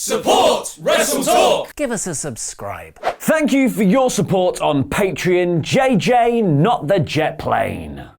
Support WrestleTalk! Give us a subscribe. Thank you for your support on Patreon, JJ, not the jet plane.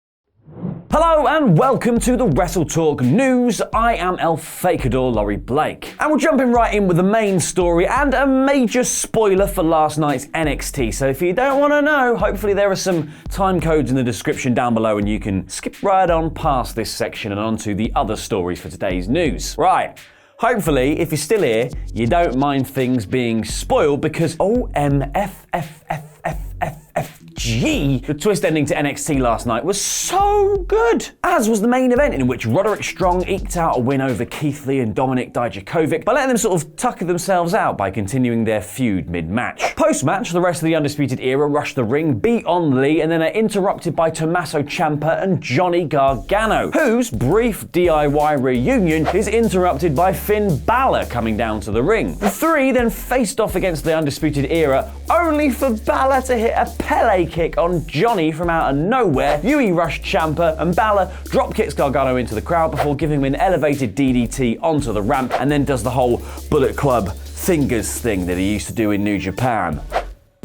Hello and welcome to the WrestleTalk news. I am El Fakador Laurie Blake. And we're jumping right in with the main story and a major spoiler for last night's NXT. So if you don't want to know, hopefully there are some time codes in the description down below and you can skip right on past this section and onto the other stories for today's news. Right. Hopefully, if you're still here, you don't mind things being spoiled because OMFFFFFFG, the twist ending to NXT last night was so good, as was the main event in which Roderick Strong eked out a win over Keith Lee and Dominik Dijakovic by letting them sort of tucker themselves out by continuing their feud mid-match. Post-match, the rest of the Undisputed Era rushed the ring, beat on Lee, and then are interrupted by Tommaso Ciampa and Johnny Gargano, whose brief DIY reunion is interrupted by Finn Balor coming down to the ring. The three then faced off against the Undisputed Era, only for Balor to hit a Pele kick on Johnny from out of nowhere. Yui rushed Ciampa and Balor drop-kicks Gargano into the crowd before giving him an elevated DDT onto the ramp and then does the whole Bullet Club fingers thing that he used to do in New Japan.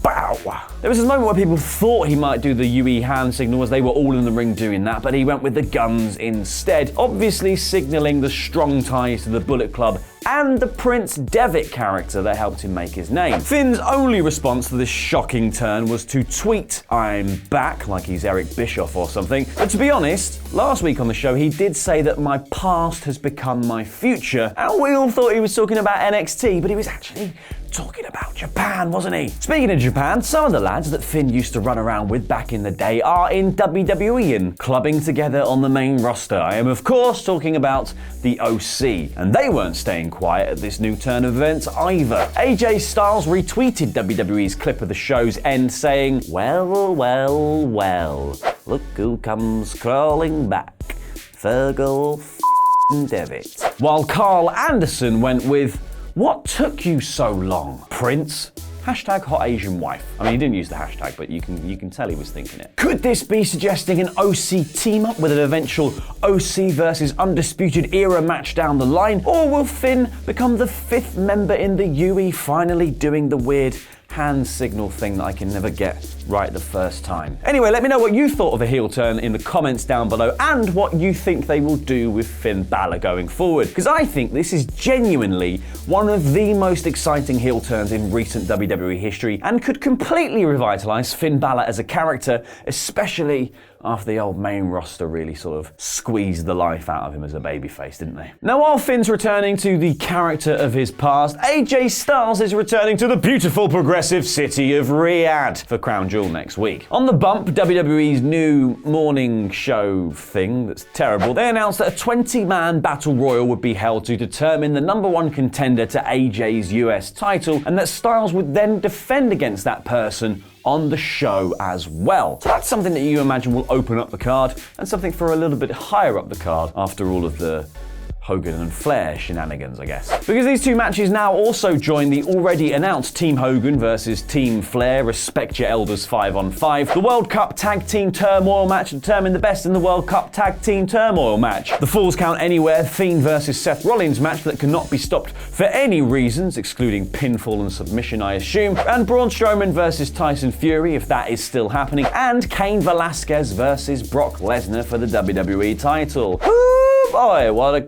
Bow! There was this moment where people thought he might do the UE hand signal as they were all in the ring doing that, but he went with the guns instead, obviously signaling the strong ties to the Bullet Club and the Prince Devitt character that helped him make his name. Finn's only response to this shocking turn was to tweet, "I'm back," like he's Eric Bischoff or something. But to be honest, last week on the show he did say that my past has become my future, and we all thought he was talking about NXT, but he was actually talking about Japan, wasn't he? Speaking of Japan, some of the lads that Finn used to run around with back in the day are in WWE and clubbing together on the main roster. I am of course talking about the OC, and they weren't staying quiet at this new turn of events either. AJ Styles retweeted WWE's clip of the show's end saying, well, look who comes crawling back, Fergal Devitt. While Carl Anderson went with, "What took you so long, Prince?" Hashtag hot Asian wife. I mean, he didn't use the hashtag, but you can tell he was thinking it. Could this be suggesting an OC team-up with an eventual OC versus Undisputed Era match down the line? Or will Finn become the 5th member in the UE, finally doing the weird hand signal thing that I can never get right the first time? Anyway, let me know what you thought of the heel turn in the comments down below and what you think they will do with Finn Balor going forward, because I think this is genuinely one of the most exciting heel turns in recent WWE history and could completely revitalize Finn Balor as a character, especially after the old main roster really sort of squeezed the life out of him as a babyface, didn't they? Now, while Finn's returning to the character of his past, AJ Styles is returning to the beautiful progressive city of Riyadh for Crown Jewel next week. On the bump, WWE's new morning show thing that's terrible, they announced that a 20-man battle royal would be held to determine the #1 contender to AJ's US title, and that Styles would then defend against that person on the show as well. So that's something that you imagine will open up the card, and something for a little bit higher up the card after all of the Hogan and Flair shenanigans, I guess. Because these two matches now also join the already announced Team Hogan versus Team Flair Respect Your Elders 5-on-5, the World Cup Tag Team Turmoil match to determine the best in the World Cup Tag Team Turmoil match, the Falls Count Anywhere Fiend versus Seth Rollins match that cannot be stopped for any reasons, excluding pinfall and submission, I assume, and Braun Strowman versus Tyson Fury, if that is still happening, and Cain Velasquez versus Brock Lesnar for the WWE title. Woo boy, what a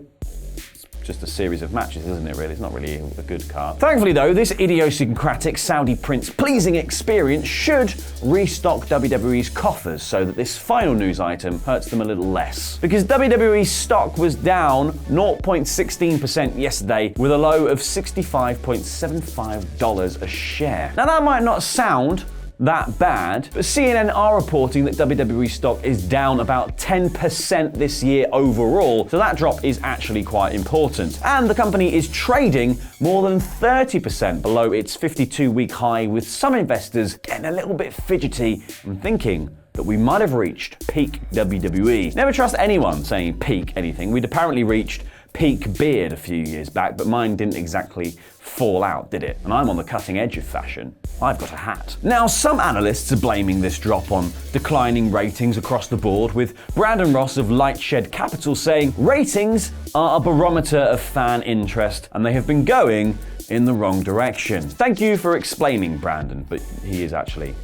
just a series of matches, isn't it, really? It's not really a good card. Thankfully, though, this idiosyncratic Saudi prince-pleasing experience should restock WWE's coffers so that this final news item hurts them a little less. Because WWE's stock was down 0.16% yesterday with a low of $65.75 a share. Now, that might not sound that bad, but CNN are reporting that WWE stock is down about 10% this year overall, so that drop is actually quite important. And the company is trading more than 30% below its 52-week high, with some investors getting a little bit fidgety and thinking that we might have reached peak WWE. Never trust anyone saying peak anything. We'd apparently reached peak beard a few years back, but mine didn't exactly fall out, did it? And I'm on the cutting edge of fashion. I've got a hat. Now, some analysts are blaming this drop on declining ratings across the board, with Brandon Ross of Lightshed Capital saying ratings are a barometer of fan interest, and they have been going in the wrong direction. Thank you for explaining, Brandon, but he's actually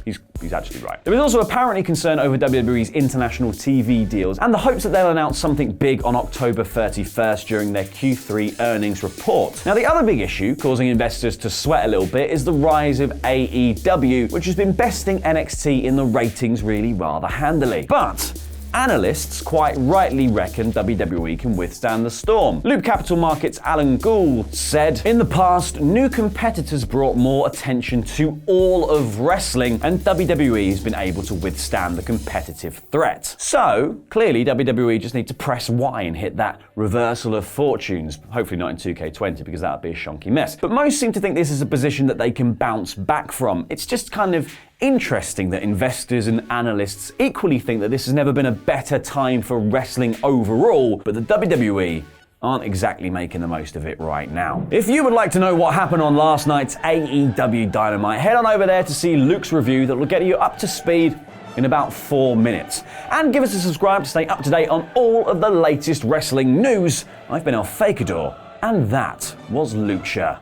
right. There is also apparently concern over WWE's international TV deals and the hopes that they'll announce something big on October 31st during their Q3 earnings report. Now, the other big issue causing investors to sweat a little bit is the rise of AEW, which has been besting NXT in the ratings really rather handily. But analysts quite rightly reckon WWE can withstand the storm. Loop Capital Markets' Alan Gould said, "In the past, new competitors brought more attention to all of wrestling, and WWE has been able to withstand the competitive threat. So, clearly WWE just need to press Y and hit that reversal of fortunes. Hopefully not in 2K20, because that would be a shonky mess. But most seem to think this is a position that they can bounce back from. It's just kind of interesting that investors and analysts equally think that this has never been a better time for wrestling overall, but the WWE aren't exactly making the most of it right now." If you would like to know what happened on last night's AEW Dynamite, head on over there to see Luke's review that will get you up to speed in about 4 minutes. And give us a subscribe to stay up to date on all of the latest wrestling news. I've been El Fakador, and that was Lucha.